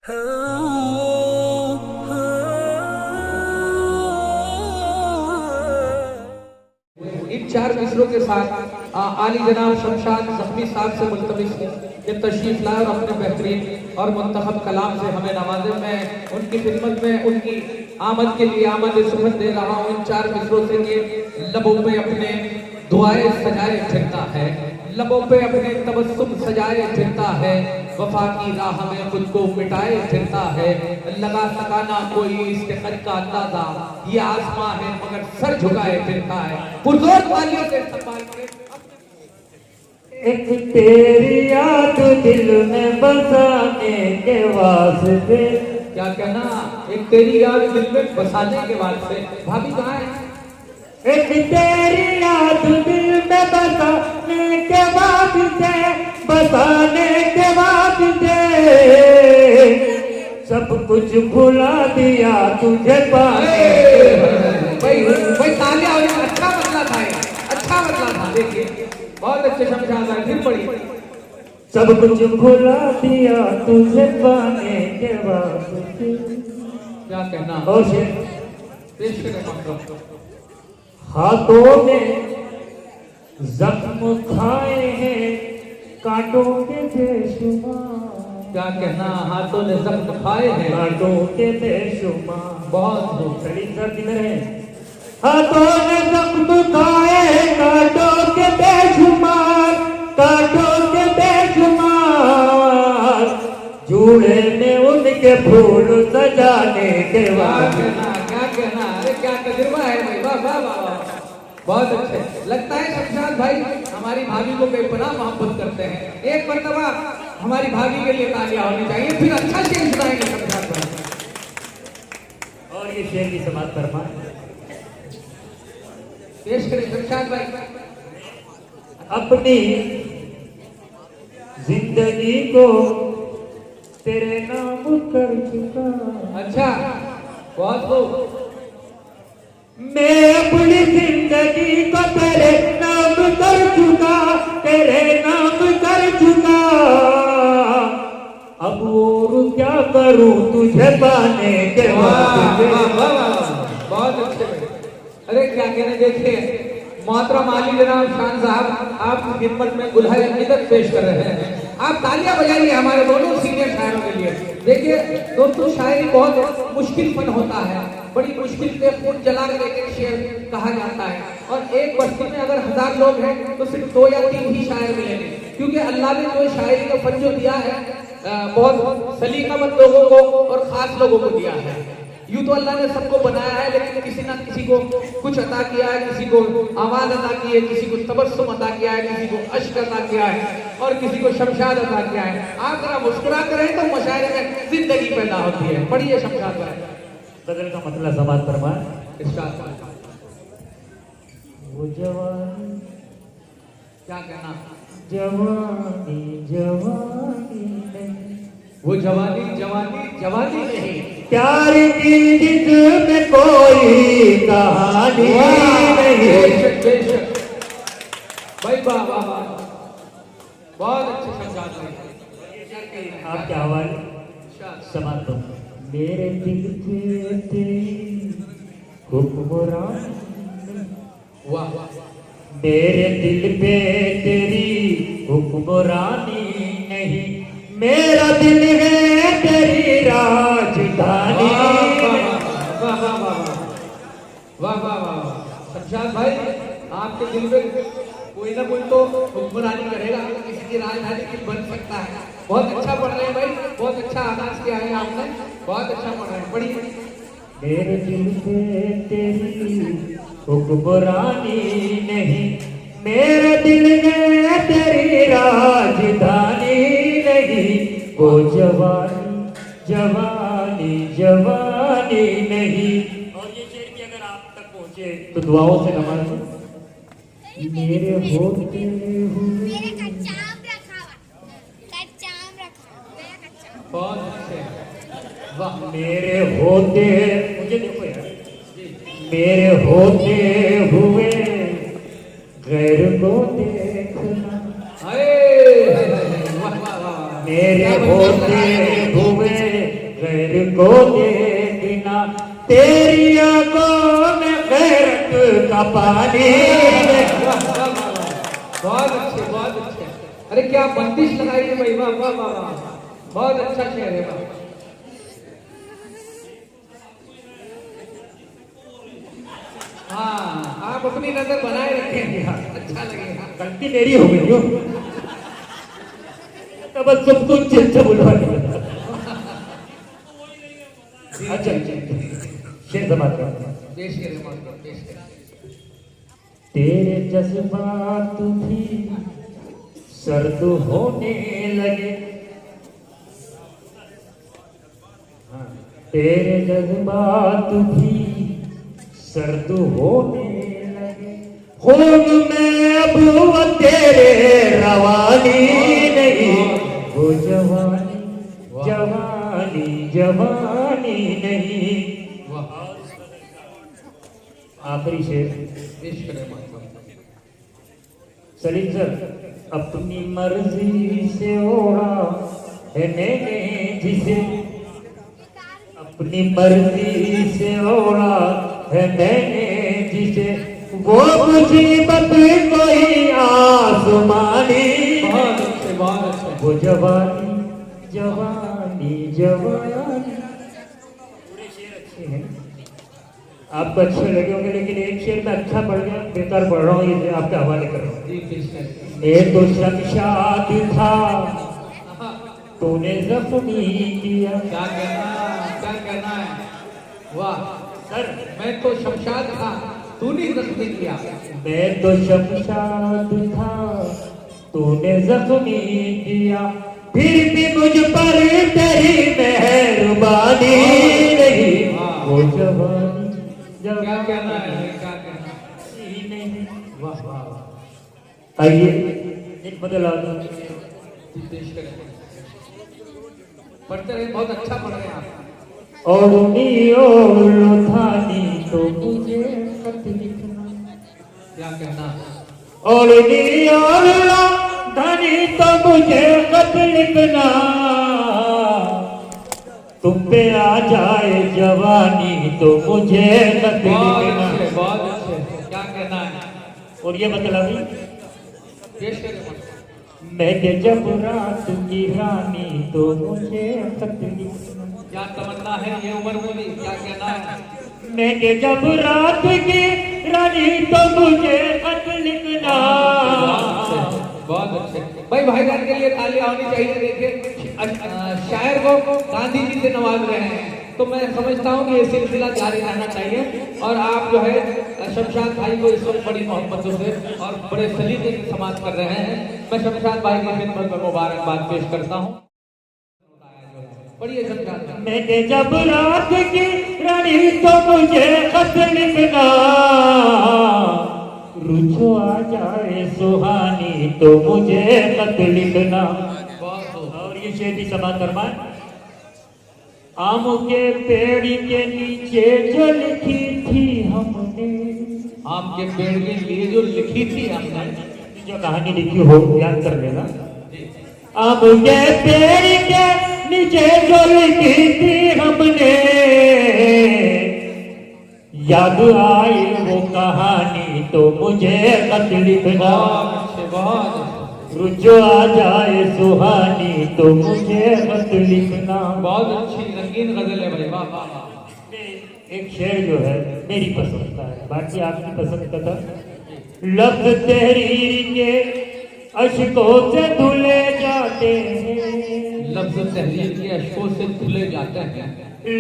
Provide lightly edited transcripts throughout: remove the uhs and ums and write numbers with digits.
इन चार मिसरों के साथ आली जनाब शमशाद जख्मी साहब से मुल्तमिस के तशरीफ लाए और अपने बेहतरीन और मुंतखब कलाम से हमें नवाजे। मैं उनकी खिदमत में उनकी आमद के लिए आमद सुखद दे रहा हूँ इन चार मिसरों से कि लबों पे अपने दुआएं सजाए फिरता है, लबों पे अपने तबस्सुम सजाए फिरता है, वफा की राह में खुद को मिटाए फिरता है, लगा सका ना कोई इसके खर का अंदाजा, ये आसमां है मगर सर झुकाए फिरता है। पुरजोर तालियों से इस्तकबाल करें। एक तेरी याद दिल में बसाने के वास्ते, क्या कहना, एक तेरी याद दिल में बसाने के वास्ते। भाभी कहाँ है? एक तेरी याद दिल में बसाने के वास्ते, बसाने के वास्ते सब कुछ भुला दिया तुझे पाने। भाई तालियां हो रही, अच्छा बदला था, अच्छा बदला था। देखिए बहुत अच्छे शमशाद आए, फिर पढ़िए। सब कुछ भुला दिया तुझे पाने के वास्ते। क्या कहना, और शेर पेश करें। हाथों में जख्म खाए हैं कांटों के बेशुमार। क्या कहना, हाथों ने जख्म खाए हैं कांटों के बेशुमार। बहुत खड़ी सर दिन रहे। हाथों ने जख्म खाए हैं कांटों के बेशुमार, कांटों के बेशुमार। जूड़े में उनके फूल सजाने के बाद। क्या कहना, अरे क्या तजुर्बा है भाई, वाह वाह वाह, बहुत अच्छे। लगता है शमशाद भाई हमारी भाभी को बेपनाह मोहब्बत करते हैं। एक मर्तबा हमारी भाभी के लिए तालियां होनी चाहिए, फिर अच्छा शेर सुनाएंगे शमशाद भाई। और ये शेर की समाप्त फरमा पेश करें शमशाद भाई। अपनी जिंदगी को तेरे नाम कर चुका। अच्छा, बहुत खूब। मैं अपनी जिंदगी को तेरे नाम कर चुका, तेरे नाम कर चुका। अब और क्या करूं तुझे पाने के बाद। बहुत अच्छे भाई, अरे क्या कहने। देखिए मोहतरम आली जनाब शान साहब आपकी खिदमत में गुलहार इज्जत पेश कर रहे हैं। आप तालियां बजाइए हमारे दोनों सीनियर शायरों के लिए। देखिए दोस्तों, शायरी बहुत मुश्किल फन होता है, बड़ी मुश्किल से खून जला कर एक शेर कहा जाता है। और एक बस्ती में अगर 1000 लोग हैं तो सिर्फ 2 या 3 ही शायर मिलेंगे, क्योंकि अल्लाह ने जो शायरी का फन जो दिया है बहुत सलीकामंद लोगों को और खास लोगों को दिया है। यूं तो अल्लाह ने सबको बनाया है, लेकिन किसी ना किसी को कुछ अता किया है, किसी को आवाज अता की है, किसी को तबस्सुम अता किया है, किसी को अश्क अता किया है और किसी को शमशाद अता किया है। आप जरा मुस्कुरा करें तो मुशायरे में जिंदगी पैदा होती है। पढ़िए शमशाद भाई। गजल का मतलब समाज फरमा। वो जवानी, क्या कहना, जवानी जवानी नहीं, वो जवानी जवानी जवानी नहीं, प्यार की जिसमें कोई कहानी नहीं। बेशक बेशक भाई, वाह वाह वाह, बहुत अच्छे शमशाद भाई। आपके हवाले समाप्त। मेरे दिल पे तेरी हुक्मरानी, वाह, मेरे दिल पे तेरी हुक्मरानी नहीं, मेरा दिल है तेरी राजधानी। वाह वाह वाह वाह। शमशाद भाई आपके दिल में कोई ना कोई तो हुक्मरानी करेगा, किसी की राजधानी की बन सकता है। बहुत अच्छा पढ़ रहे हैं भाई, बहुत अच्छा आगाज किया है आपने, बहुत अच्छा पढ़ रहे हैं। पढ़िए। मेरे दिल पे तेरी हुक्मरानी नहीं, मेरे दिल में तेरी राजधानी नहीं। वो जवानी जवानी जवानी नहीं। और ये शेर भी अगर आप तक पहुंचे तो दुआओं से नवाजें। मेरे होते हुए बहुत अच्छे, वाह। मेरे होते, मुझे देखो यार, मेरे होते हुए गैर को देखना, वाह वाह वाह, मेरे होते हुए मेरे को देखना तेरी आंखों में गैरत का पानी। बहुत अच्छे, बहुत अच्छे। अरे क्या बंदिश लगाई है भाई, वाह वाह वाह वाह, बहुत अच्छा शेर है वाह। हाँ, आप अपनी नजर बनाए रखेंगे, अच्छा लगेगा। गलती मेरी हो गई हो, तब सब कुछ अच्छा बोलवा। अच्छा शेर समाप्त कर। पेश करें, पेश करें। तेरे जज्बात भी सर्द होने लगे, हाँ, तेरे जज्बात भी सर्द होने लगे, खून में अब वो तेरे रवानी नहीं, वो जवानी जवानी जवानी नहीं। आखिरी शेर पेश करें। सलीम सर, अपनी मर्जी से ओढ़ा है मैंने जिसे, अपनी मर्जी से ओढ़ा है मैंने जिसे, वो मुसीबत कोई आसमानी, बहुत अच्छे, बहुत अच्छे। वो जवानी जवानी जवानी। पूरे शेर अच्छे हैं, आपको अच्छे लगे होंगे, लेकिन एक शेर में अच्छा पढ़ गया, बेकार पढ़ रहा हूँ, ये आपके हवाले कर रहा हूँ। मैं तो शमशाद था तूने जख्मी किया। क्या कहना, क्या कहना है, वाह सर, मैं तो शमशाद था तूने जख्मी किया। मैं तो शमशाद था तूने जख्मी किया, फिर भी मुझ पर तेरी मेहरबानी नहीं, वो जवानी क्या कहना है, क्या कहना है, वाह वाह। आइए एक बदला दो, पेश करें। पढ़ते रहे, बहुत अच्छा पढ़ रहे हैं आप। और लोथानी तो मुझे खत लिखना, क्या कहना, और लोथानी तो मुझे खत लिखना, तुम पे आ जाए जवानी तो मुझे खत बहुत लिखना। अच्छे, बहुत अच्छे। क्या कहना है, और ये बतला दी, पेश करें। मैं जब रात की रानी तो मुझे खत लिखना, क्या तमन्ना है ये उम्र में भी, क्या कहना है, मैं जब रात की रानी तो मुझे खत लिखना। बहुत अच्छे भाई, भाईजान के लिए तालियां होनी चाहिए। देखिए शायर को गांधी जी से नवाज रहे हैं, तो मैं समझता हूँ कि ये सिलसिला जारी रहना चाहिए। और आप जो है शमशाद भाई को इस वक्त बड़ी मोहब्बतों से और बड़े सलीके से समाप्त कर रहे हैं। मैं शमशाद भाई की खिदमत में मुबारकबाद पेश करता हूँ। पढ़िए शमशाद भाई। मैं जब रात की रानी तो मुझे खत लिखना, रुझो आ जाए सुहानी तो मुझे खत लिखना। और ये शेर भी समाप्त फरमाए, आम के पेड़ के नीचे जो लिखी थी हमने, आम के पेड़ के लिए जो लिखी थी हमने, जो कहानी लिखी हो याद कर लेना। आम के पेड़ के नीचे जो लिखी थी हमने, याद आई वो कहानी तो मुझे खत लिखना। बहुत रुझो आ जाए सुहानी तो मुझे खत लिखना। बहुत अच्छी रंगीन गजल है भाई, वाह वाह वाह। एक शेर जो है मेरी पसंद का है, बाकी आपकी पसंद का था। लफ्ज तहरीर के अशकों से धुले जाते हैं, लफ्ज तहरीर के अशकों से धुले जाते हैं,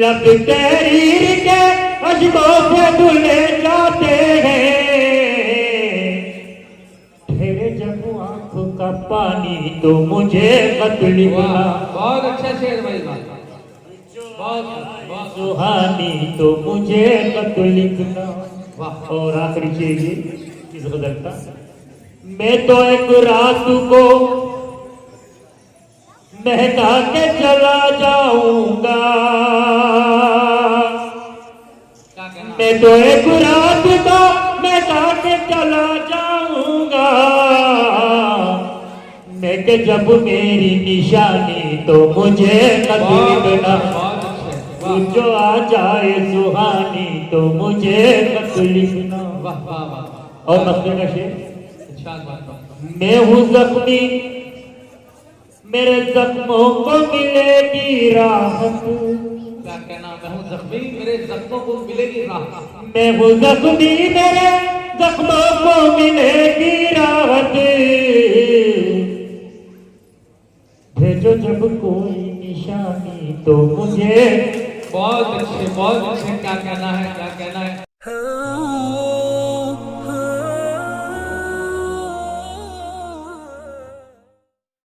लफ्ज तहरीर के अशकों से धुले जाते हैं, ठहरे जब आंख का पानी तो मुझे खत लिखना। बहुत अच्छा शेर भाई, बहुत बहुत सुहानी तो मुझे खत लिखना। वाह। और आखिरी शेर ये किस गजल का, मैं तो एक रात को महका के चला जाऊंगा, मैं तो एक रात को महका के चला जाऊंगा, मैं के जब मेरी निशानी तो मुझे खत लिखना। बहुत अच्छे, जो आ जाए सुहानी तो मुझे मत लिखना। वाह वाह वाह। और मस्ती का शेर, इरशाद बात। मैं हूँ जख्मी मेरे जख्मों को मिलेगी राहत। क्या कहना, मैं हूँ जख्मी मेरे जख्मों को मिलेगी राहत। मैं हूँ जख्मी मेरे जख्मों को मिलेगी राहत। भेजो जब कोई निशानी तो मुझे। बहुत अच्छे, बहुत अच्छे। क्या कहना है, क्या कहना है।